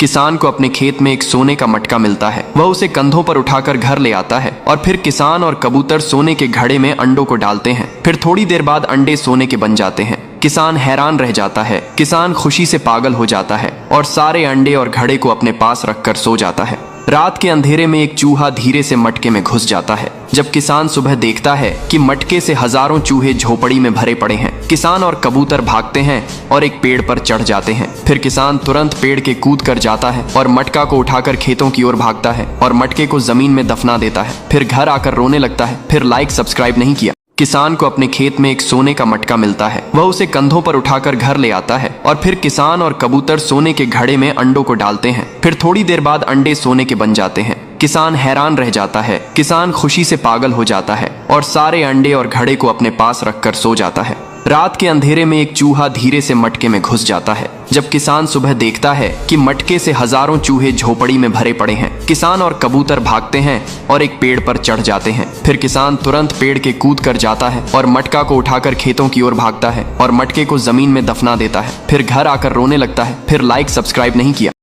किसान को अपने खेत में एक सोने का मटका मिलता है। वह उसे कंधों पर उठाकर घर ले आता है और फिर किसान और कबूतर सोने के घड़े में अंडों को डालते हैं। फिर थोड़ी देर बाद अंडे सोने के बन जाते हैं। किसान हैरान रह जाता है। किसान खुशी से पागल हो जाता है और सारे अंडे और घड़े को अपने पास रखकर सो जाता है। रात के अंधेरे में एक चूहा धीरे से मटके में घुस जाता है। जब किसान सुबह देखता है कि मटके से हजारों चूहे झोपड़ी में भरे पड़े हैं, किसान और कबूतर भागते हैं और एक पेड़ पर चढ़ जाते हैं। फिर किसान तुरंत पेड़ के कूद कर जाता है और मटका को उठाकर खेतों की ओर भागता है और मटके को जमीन में दफना देता है। फिर घर आकर रोने लगता है। फिर लाइक सब्सक्राइब नहीं किया। किसान को अपने खेत में एक सोने का मटका मिलता है। वह उसे कंधों पर उठाकर घर ले आता है और फिर किसान और कबूतर सोने के घड़े में अंडों को डालते हैं। फिर थोड़ी देर बाद अंडे सोने के बन जाते हैं। किसान हैरान रह जाता है। किसान खुशी से पागल हो जाता है और सारे अंडे और घड़े को अपने पास रखकर सो जाता है। रात के अंधेरे में एक चूहा धीरे से मटके में घुस जाता है। जब किसान सुबह देखता है कि मटके से हजारों चूहे झोपड़ी में भरे पड़े हैं, किसान और कबूतर भागते हैं और एक पेड़ पर चढ़ जाते हैं। फिर किसान तुरंत पेड़ के कूद कर जाता है और मटका को उठाकर खेतों की ओर भागता है और मटके को जमीन में दफना देता है। फिर घर आकर रोने लगता है। फिर लाइक सब्सक्राइब नहीं किया।